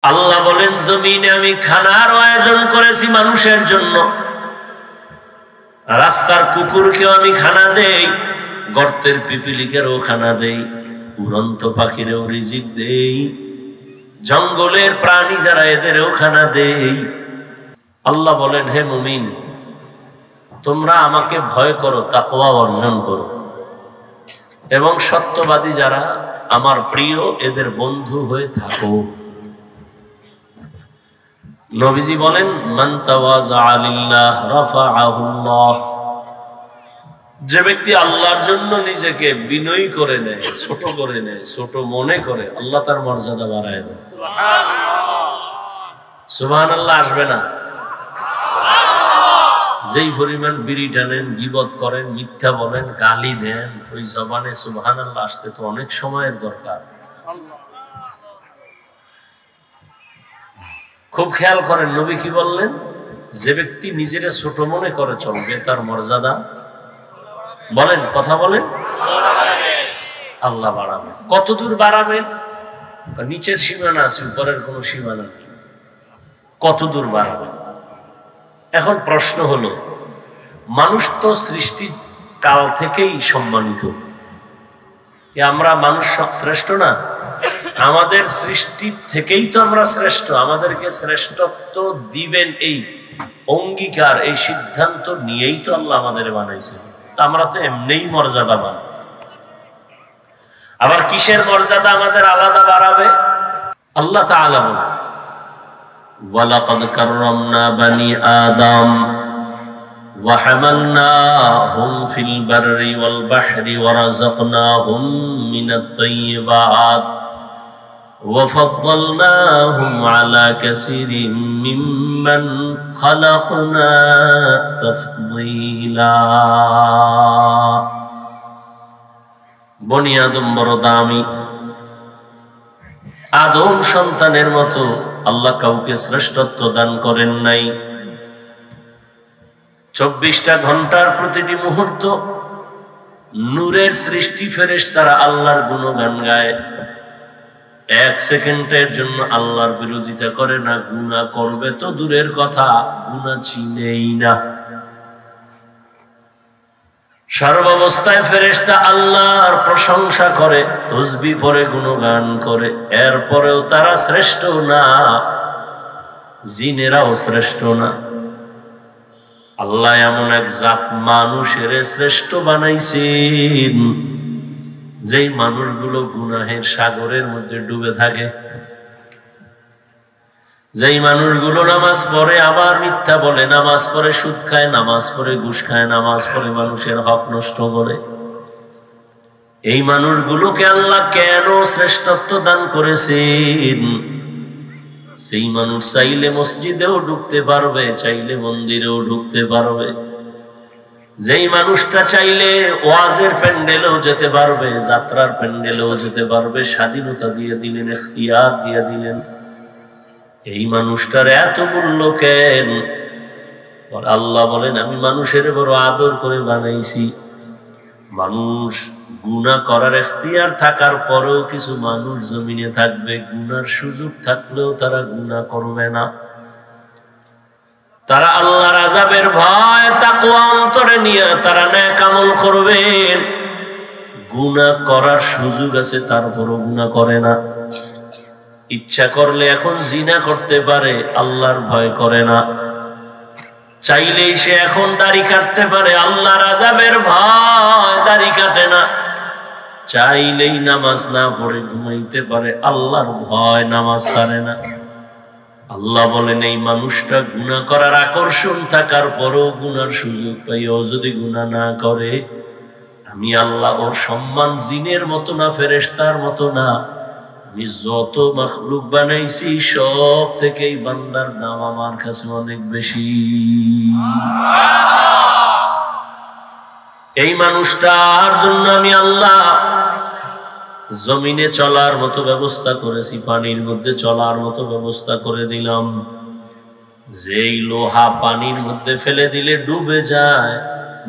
আল্লাহ বলেন জমিনে আমি খানার আয়োজন করেছি মানুষের জন্য। রাস্তার কুকুরকেও আমি খানা দেই, গর্তের পিপিলিকেরও খানা দেই, উড়ন্ত পাখিরেও রিজিক দেই, জঙ্গলের প্রাণী যারা এদেরও খানা দেই। আল্লাহ বলেন হে মুমিন, তোমরা আমাকে ভয় করো, তাকওয়া অর্জন করো, এবং সত্যবাদী যারা আমার প্রিয় এদের বন্ধু হয়ে থাকো। নবীজি বলেন মান তাওয়াযা লিল্লাহ রাফাআহুল্লাহ, যে ব্যক্তি আল্লাহর জন্য নিজেকে বিনয়ী করে নেয়, ছোট করে নেয়, ছোট মনে করে, আল্লাহ তার মর্যাদা বাড়ায় দেয়। সুবহানাল্লাহ আসবে না? যেই পরিমাণ বিড়ি টানেন, গীবত করেন, মিথ্যা বলেন, গালি দেন, ওই জবানে সুবহানাল্লাহ আসতে তো অনেক সময়ের দরকার। খুব খেয়াল করেন নবী কি বললেন, যে ব্যক্তি নিজের ছোট মনে করে চলবে তার মর্যাদা, বলেন কথা বলেন, আল্লাহ বাড়াবেন। কতদূর বাড়াবেন? নিচের সীমানা আছে, উপরের কোনো সীমানা নেই। কতদূর বাড়াবেন? এখন প্রশ্ন হলো, মানুষ তো সৃষ্টি কাল থেকেই সম্মানিত। আমরা মানুষ শ্রেষ্ঠ না? আমাদের সৃষ্টি থেকেই তো আমরা শ্রেষ্ঠ। আমাদেরকে শ্রেষ্ঠত্ব দিবেন এই অঙ্গীকার, এই সিদ্ধান্ত নিয়েই তো আল্লাহ আমাদের বানাইছে। আমরা তো এমনিই মর্যাদাবান। আবার কিসের মর্যাদা আমাদের আলাদা বাড়াবে? আল্লাহ তাআলা বলেন ওয়ালাকাদ কাররামনা বানি আদম ওয়া হামালনাহুম ফিল বাররি ওয়াল বাহরি ওয়া রাযাকনাহুম মিনাত তাইয়্যিবাত ওয়া ফাদ্দালনাহুম আলা কাসীরিন মিম্মান খালাকনা তাফদীলা। বনি আদম বড় দামি। আদম সন্তানের মতো আল্লাহ কাউকে শ্রেষ্ঠত্ব দান করেন নাই। 24টা ঘন্টার প্রতিটি মুহূর্ত নূরের সৃষ্টি ফেরেশতারা আল্লাহর গুণগান গায়। 1 সেকেন্ডের জন্য আল্লাহর বিরোধিতা করে না, গুনাহ করবে তো দূরের কথা, গুনাহ চিনেই না। সর্বাবস্থায় ফেরেশতা আল্লাহর প্রশংসা করে, তাসবিহ পড়ে, গুণগান করে। এরপরেও তারা শ্রেষ্ঠ না, জিনেরাও শ্রেষ্ঠ না। আল্লাহ এমন এক জাত মানুষের শ্রেষ্ঠ বানাইছেন, যেই মানুষগুলো গুনাহের সাগরের মধ্যে ডুবে থাকে, যেই মানুষগুলো নামাজ পড়ে আবার মিথ্যা বলে, নামাজ পড়ে সুদ খায়, নামাজ পড়ে ঘুষ খায়, নামাজ পড়ে মানুষের হক নষ্ট করে। এই মানুষগুলোকে আল্লাহ কেন শ্রেষ্ঠত্ব দান করেছেন? সেই মানুষ চাইলে মসজিদেও ঢুকতে পারবে, চাইলে মন্দিরেও ঢুকতে পারবে। যেই মানুষটা চাইলে ওয়াজের প্যান্ডেলেও যেতে পারবে, যাত্রার প্যান্ডেলেও যেতে পারবে, স্বাধীনতা দিয়ে দিলেন, ইখতিয়ার দিয়ে দিলেন। এই মানুষটার এত মূল্য কেন? আল্লাহ বলেন আমি মানুষের বড় আদর করে বানাইছি। মানুষ গুনাহ করার ইখতিয়ার থাকার পরেও কিছু মানুষ জমিনে থাকবে, গুনার সুযোগ থাকলেও তারা গুনাহ করবে না। তারা আল্লাহর আযাবের ভয় তাকওয়া অন্তরে নিয়ে তারা নেক আমল করবেন। গুনাহ করার সুযোগ আছে, তারপরও গুনাহ করে না। ইচ্ছা করলে এখন জিনা করতে পারে, আল্লাহর ভয় করে না। চাইলেই সে এখন দাড়ি কাটতে পারে, আল্লাহর আযাবের ভয় দাড়ি কাটে না। চাইলেই নামাজ না পড়ে ঘুমাইতে পারে, আল্লাহর ভয় নামাজ ছাড়ে না। আল্লাহ বলেন এই মানুষটা গুনাহ করার আকর্ষণ থাকার পরও গুনার সুযোগ পাইও যদি গুনাহ না করে, আমি আল্লাহ ওর সম্মান জিনের মতো না, ফেরেশতার মতো না। আমি যত মাখলুক বানাইছি সব থেকেই বান্দার দাম আমার কাছে অনেক বেশি। এই মানুষটার জন্য আমি আল্লাহ জমিনে চলার মতো ব্যবস্থা করেছি, পানির মধ্যে চলার মতো ব্যবস্থা করে দিলাম। যেই লোহা পানির মধ্যে ফেলে দিলে ডুবে যায়,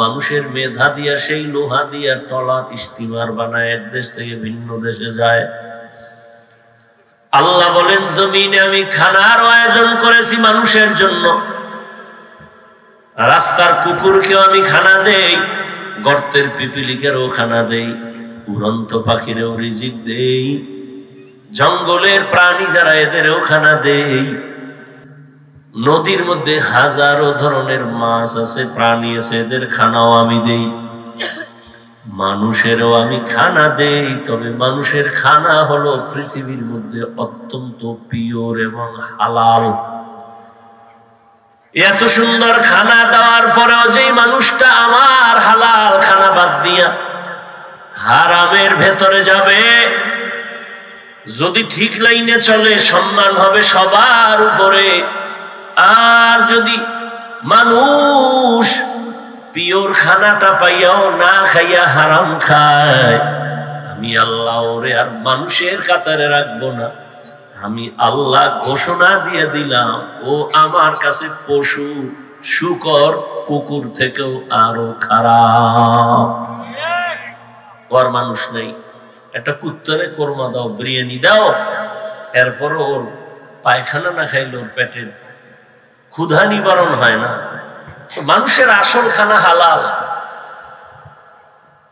মানুষের মেধা দিয়া সেই লোহা দিয়া ট্রলার, স্টিমার বানায় এক দেশ থেকে ভিন্ন দেশে যায়। আল্লাহ বলেন জমিনে আমি খানার আয়োজন করেছি মানুষের জন্য, রাস্তার কুকুরকেও আমি খানা দেই, গর্তের পিপিলিকেরও খানা দেই, উড়ন্ত পাখিরেও রিজিক দেই, জঙ্গলের প্রাণী যারা এদেরও খানা দেই। নদীর মধ্যে হাজারো ধরনের মাছ আছে, প্রাণী আছে, এদের খানাও আমি দেই। মানুষেরও আমি খানা দেই, তবে মানুষের খানা হলো পৃথিবীর মধ্যে অত্যন্ত পিওর এবং হালাল। এত সুন্দর খানা দেওয়ার পরেও যেই মানুষটা আমার হালাল খানা বাদ দিয়া হারামের ভেতরে যাবে, যদি ঠিক লাইনে চলে সম্মান হবে সবার উপরে। আর যদি মানুষ পিওর খানাটা পাইয়াও না খাইয়া হারাম খায়, আমি আল্লাহ ওরে আর মানুষের কাতারে রাখবো না। আমি আল্লাহ ঘোষণা দিয়ে দিলাম, ও আমার কাছে পশু, শূকর, কুকুর থেকেও আরো খারাপ। ওর মানুষ নেই, একটা কুত্তরে কোরমা দাও, বিরিয়ানি দাও, এরপর ওর পায়খানা না খাইলে ওর পেটের ক্ষুধা নিবারণ হয় না। মানুষের আসল খানা হালাল।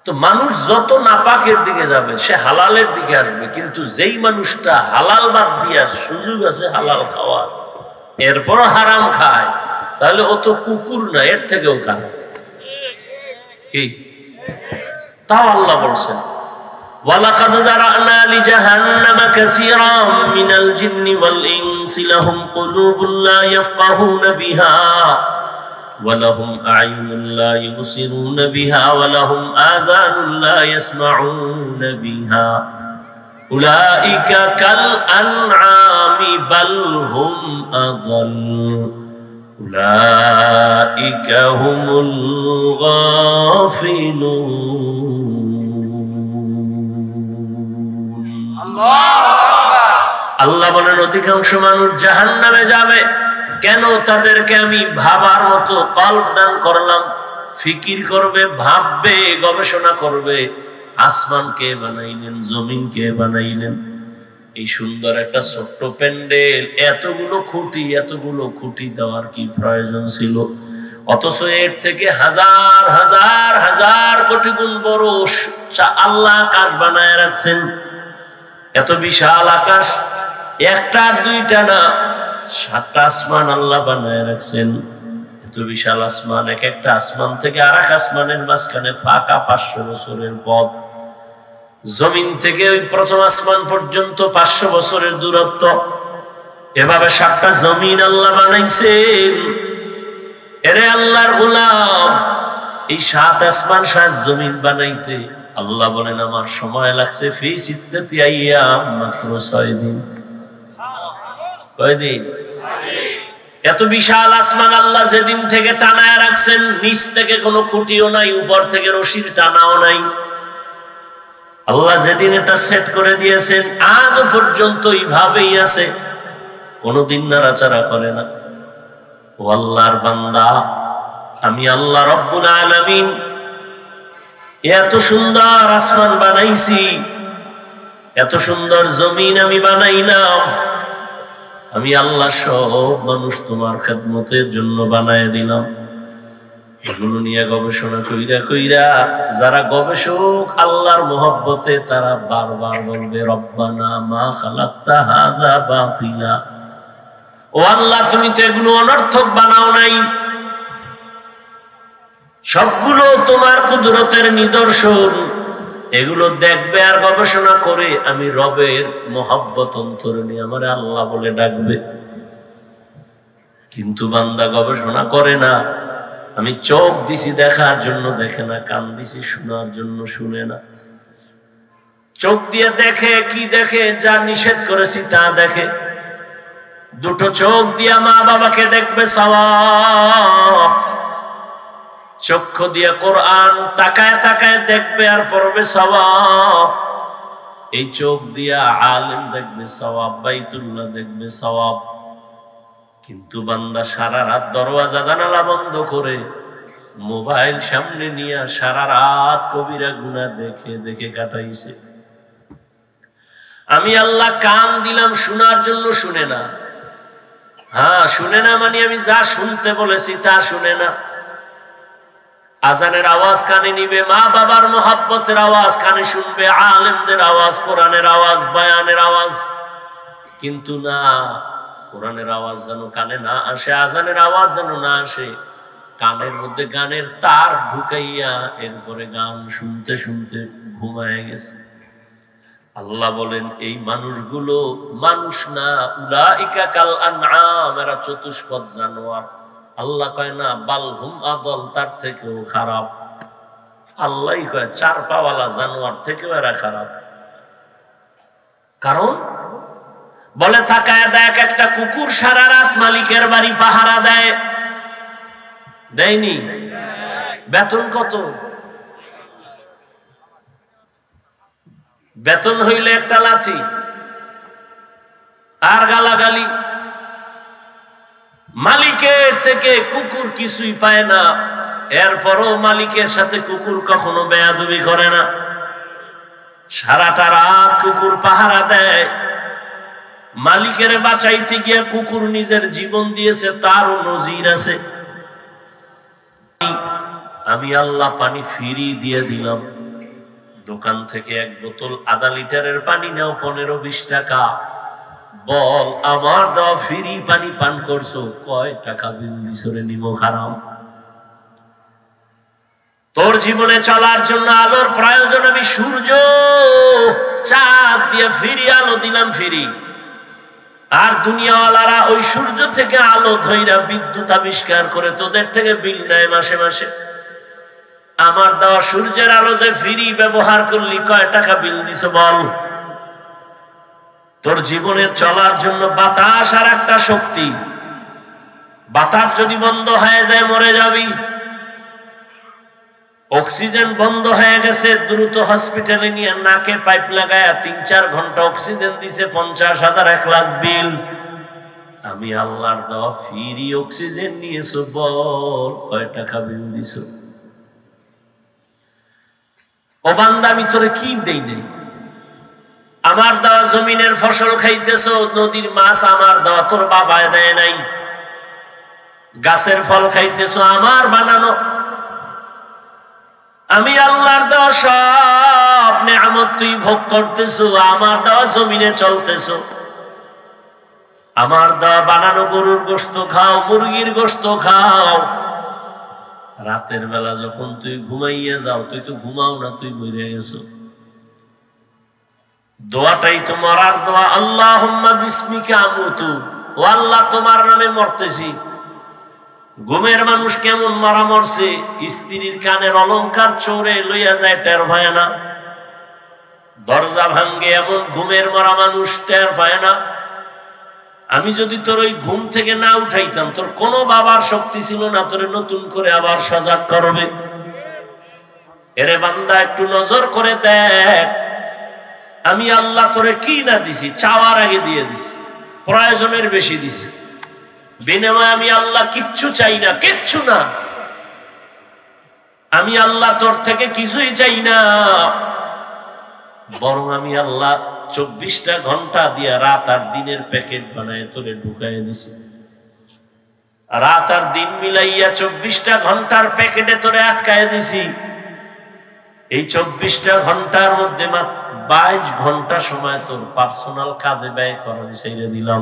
তো মানুষ যত নাপাকের দিকে যাবে সে হালালের দিকে আসবে, কিন্তু যেই মানুষটা হালাল বাদ দিয়া সুযোগ আছে হালাল খাওয়ার, এরপরও হারাম খায়, তাহলে ও তো কুকুর না, এর থেকেও খারাপ। কি তাও আল্লাহ বলছেন, ওয়ালাকাদ যারানা লিজাহান্নামা কাসীরাম মিনাল জিন্নি ওয়াল ইনসি লাহুম কুলুবুন লা ইয়াফকাহুনা বিহা ওয়ালাহুম আ'য়ুনুন লা ইউবসিরুনা বিহা ওয়ালাহুম আযানুন লা ইয়াসমাউনা বিহা উলাইকা কাল আনআমি বাল হুম আদাল উলাইকা হুমুল গাফিলুন। আল্লাহ বলেন অধিকাংশ মানুষ জাহান্নামে যাবে। কেন? তাদেরকে আমি ভাবার মতো কল্প দান করলাম, ফিকির করবে, ভাববে, গবেষণা করবে, আসমান কে বানাইলেন, জমিন কে বানাইলেন, এই সুন্দর একটা ছোট্ট প্যান্ডেল, এতগুলো খুঁটি দেওয়ার কি প্রয়োজন ছিল? অথচ এর থেকে হাজার হাজার হাজার কোটি গুণ বড় আল্লাহ আকাশ বানায় রাখছেন। এত বিশাল আকাশ, একটা আর দুইটা না, 7টা আসমান আল্লাহ বানায় রাখছেন। এত বিশাল আসমান, এক একটা আসমান থেকে আর এক আসমানের মাঝখানে ফাঁকা 500 বছরের পথ। জমিন থেকে ওই প্রথম আসমান পর্যন্ত 500 বছরের দূরত্ব। এভাবে 7টা জমিন আল্লাহ বানাইছেন। এরে আল্লাহর গোলাম, এই 7 আসমান 7 জমিন বানাইতে আল্লাহ বলেন আমার সময় লাগছে ফি সিত্তাতি আইয়াম, মাত্র 6 দিন। কয়দিন? এত বিশাল আসমান আল্লাহ যেদিন থেকে টানায় রাখছেন, নিচ থেকে কোনো খুঁটিও নাই, উপর থেকে রশির টানাও নাই। আল্লাহ যেদিন এটা সেট করে দিয়েছেন, আজও পর্যন্ত এইভাবেই আছে, কোনোদিন নাড়াচাড়া করে না। ও আল্লাহর বান্দা, আমি আল্লাহ রব্বুল আলামিন এত সুন্দর আসমান বানাইছি, এত সুন্দর জমিন আমি বানাইলাম। আমি আল্লাহ সব মানুষ তোমার খেদমতের জন্য বানায় দিলাম। এগুলো নিয়ে গবেষণা কইরা যারা গবেষক আল্লাহর মহব্বতে, তারা বারবার বলবে রব্বানা মা খালাকতা হাযা বাতিলা। ও আল্লাহ, তুমি তো এগুলো অনর্থক বানাও নাই, সবগুলো তোমার কুদরতের নিদর্শন। এগুলো দেখবে আর গবেষণা করে আমি রবের মহব্বত অন্তরে নিয়ে আমার আল্লাহ বলে ডাকবে। কিন্তু বান্দা গবেষণা করে না। আমি চোখ দিছি দেখার জন্য দেখে না, কান দিছি শোনার জন্য শুনে না। চোখ দিয়ে দেখে কি দেখে? যা নিষেধ করেছি তা দেখে। দুটো চোখ দিয়া মা বাবাকে দেখবে, সওয়াব। চক্ষু দিয়ে কোরআন তাকায় তাকায় দেখবে আর পড়বে, সওয়াব। এই চোখ দিয়া আলেম দেখবে, সওয়াব। বাইতুল্লাহ দেখবে, সওয়াব। কিন্তু বান্দা সারা রাত দরওয়াজা জানালা বন্ধ করে মোবাইল সামনে নিয়ে সারা রাত কবিরা গুনাহ দেখে দেখে কাটাইছে। আমি আল্লাহ কান দিলাম শোনার জন্য, শুনে না। হ্যাঁ, শুনে না মানে আমি যা শুনতে বলেছি তা শুনে না। আজানের আওয়াজ কানে নিবে, মা বাবার মোহাব্বতের আওয়াজ কানে শুনবে, আলেমদের আওয়াজ, কোরআনের আওয়াজ, বয়ানের আওয়াজ। কিন্তু না, কোরআনের আওয়াজ যেন কানে না আসে, আজানের আওয়াজ যেন না আসে। কানের মধ্যে গানের তার ঢুকাইয়া এরপরে গান শুনতে শুনতে ঘুমায় গেছে। আল্লাহ বলেন এই মানুষগুলো মানুষ না, উলাইকা কাল আনআম, এরা চতুষ্পদ জানোয়ার। আল্লাহ কয় না বাল হুম আদল, তার থেকেও খারাপ। আল্লাহ কয় চার পাওয়ালা জানোয়ার থেকেও এরা খারাপ। কারণ বলে তাকায় দেখ, একটা কুকুর সারা রাত মালিকের বাড়ি পাহারা দেয়, দেয়নি? বেতন কত? বেতন হইলে একটা লাথি আর গালাগালি। মালিকের থেকে কুকুর কিছুই পায় না, এরপরও মালিকের সাথে কুকুর কখনো বেয়াদবি করে না। সারাটা রাত কুকুর পাহারা দেয়, মালিকের বাঁচাইতে গিয়ে কুকুর নিজের জীবন দিয়েছে, তারও নজির আছে। আমি আল্লাহ পানি ফ্রি দিয়ে দিলাম। দোকান থেকে এক বোতল আধা লিটারের পানি নাও 15-20 টাকা, বল আমার দেওয়া ফ্রি পানি পান করছো, কয় টাকা বিল দিছো রে নিমো হারাম। তোর জীবনে চলার জন্য আলোর প্রয়োজন, আমি সূর্য চাঁদ দিয়ে ফ্রি আলো দিলাম ফ্রি। আর দুনিয়াওয়ালারা ওই সূর্য থেকে আলো ধইরা বিদ্যুৎ আবিষ্কার করে তোদের থেকে বিল নেয় মাসে মাসে। আমার দেওয়া সূর্যের আলো যে ফ্রি ব্যবহার করলি, কয় টাকা বিল দিছ বল। তোর জীবনের চলার জন্য বাতাস আর একটা শক্তি, বাতাস যদি বন্ধ হয়ে যায় মরে যাবি। অক্সিজেন বন্ধ হয়ে গেছে, দ্রুত হসপিটালে নিয়ে নাকে পাইপ লাগায় 3-4 ঘন্টা অক্সিজেন দিছে, 50,000 1 লাখ বিল। আমি আল্লাহর দেওয়া ফ্রি অক্সিজেন নিয়েছো, বল কয় টাকা বিল দিছো। ও বান্দা, আমি তোরে কি দেই নাই? আমার দেওয়া জমিনের ফসল খাইতেছো, নদীর মাছ আমার দেওয়া, তোর বাবায় দেয় নাই। গাছের ফল খাইতেছো, আমার বানানো। আমি আল্লাহর দেওয়া সব নেয়ামত তুই ভোগ করতেছো, আমার দেওয়া জমিনে চলতেছো। আমার দেওয়া বানানো গরুর গোশত খাও, মুরগির গোশত খাও। রাতের বেলা যখন তুই ঘুমাইয়া যাও, তুই তো ঘুমাও না, তুই মরে গেছো। দোয়াটাই তো মরার দোয়া, আল্লাহুম্মা বিসমিকা আমুতু, ও আল্লাহ তোমার নামে মরতেছি। ঘুমের মানুষ কেমন মারা মরছে, স্ত্রীর কানের অলংকার চোরে লইয়া যায়, টের পায় না। দরজা ভাঙ্গে এমন ঘুমের মরা মানুষ টের পায় না। আমি যদি তোর ওই ঘুম থেকে না উঠাইতাম, তোর কোনো বাবার শক্তি ছিল না তোরে নতুন করে আবার সজাগ করবে। এরে বান্দা, একটু নজর করে দেখ, আমি আল্লাহ তোরে কি না দিছি, চাওয়ার আগে দিয়ে দিছি, প্রয়োজনের বেশি দিছি। বিনিময়ে আমি আল্লাহ কিচ্ছু চাই না, কিচ্ছু না। আমি আল্লাহ তোর থেকে কিছুই চাই না, বরং আমি আল্লাহ 24টা ঘন্টা দিয়া রাত আর দিনের প্যাকেট বানায় তোরে ঢুকাই দিছি। রাত আর দিন মিলাইয়া 24টা ঘন্টার প্যাকেটে তোরে আটকায় দিছি। এই 24টা ঘন্টার মধ্যে মাত্র 22 ঘন্টা সময় তোর পার্সোনাল কাজে ব্যয় করা ছেড়ে দিলাম।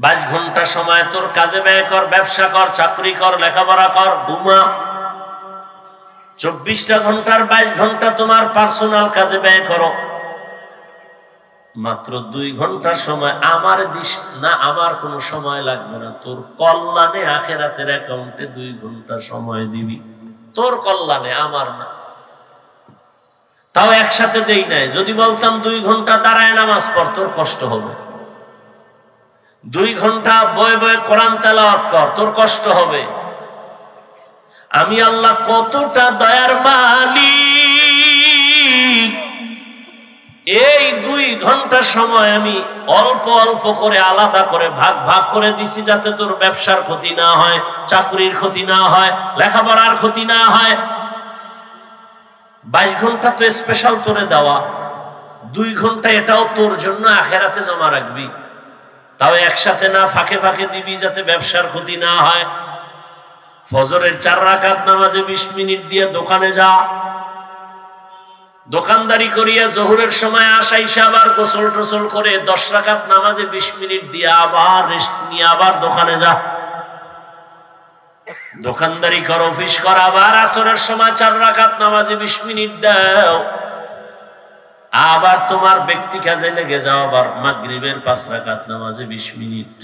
22 ঘন্টা সময় তোর কাজে ব্যয় কর, ব্যবসা কর, চাকরি কর, লেখাপড়া কর, ঘুমা। 24টা ঘন্টার 22 ঘন্টা তোমার পার্সোনাল কাজে ব্যয় করো। মাত্র 2 ঘন্টার সময় আমার দিস না, আমার কোনো সময় লাগবে না, তোর কল্যাণে আখিরাতের অ্যাকাউন্টে 2 ঘন্টা সময় দিবি, তোর কল্যাণে, আমার না। তাও একসাথে দেই নাই। যদি বলতাম 2 ঘন্টা দাঁড়ায় নামাজ পড়, তোর কষ্ট হবে। 2 ঘন্টা বয়ে বয়ে কোরআন তেলাওয়াত কর, তোর কষ্ট হবে। আমি আল্লাহ কতটা দয়ার মালিক, এই 2 ঘন্টা সময় আমি অল্প অল্প করে আলাদা করে ভাগ ভাগ করে দিছি, যাতে তোর ব্যবসার ক্ষতি না হয়, চাকরির ক্ষতি না হয়, লেখাপড়ার ক্ষতি না হয়। 22 ঘন্টা তো স্পেশাল তোরে দেওয়া, 2 ঘন্টা এটাও তোর জন্য আখেরাতে জমা রাখবি, তাও একসাথে না, ফাঁকে ফাঁকে দিবি যাতে ব্যবসার ক্ষতি না হয়। ফজরের 4 রাকাত নামাজে 20 মিনিট দিয়ে দোকানে যা, দোকানদারি করিয়া জোহরের সময় আসাইসা আবার গোসল টোসল করে 10 রাকাত নামাজে 20 মিনিট দিয়ে আবার রেস্ট নিয়ে আবার দোকানে যা, দোকানদারি কর, অফিস কর, আবার আসরের সময় 4 রাকাত নামাজে 20 মিনিট দাও, আবার তোমার ব্যক্তি কাজে লেগে যাও, আবার মাগরিবের 5 রাকাত নামাজে 20 মিনিট,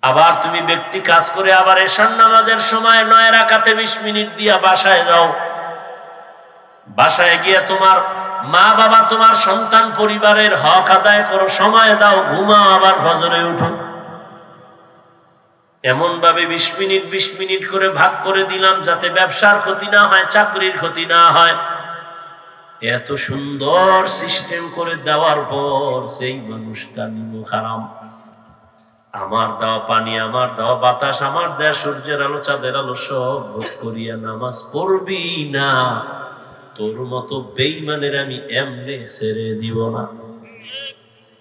আবার তুমি ব্যক্তি কাজ করে আবার এশার নামাজের সময় 9 রাকাতে 20 মিনিট দিয়া বাসায় যাও, বাসায় গিয়ে তোমার মা বাবা তোমার সন্তান পরিবারের হক আদায় করো, সময় দাও, ঘুমাও, আবার ফজরে উঠো। এমন ভাবে 20 মিনিট 20 মিনিট করে ভাগ করে দিলাম যাতে ব্যবসার ক্ষতি না হয়, চাকরির ক্ষতি না হয়। এত সুন্দর সিস্টেম করে দেওয়ার পর সেই মানুষটা নিমুখ হারাম, আমার দেওয়া পানি, আমার দেওয়া বাতাস, আমার দেওয়া সূর্যের আলো, চাঁদের আলো সব ভোগ করিয়া নামাজ পড়বি না, তোর মতো বেঈমানের আমি এমনে ছেড়ে দিব না।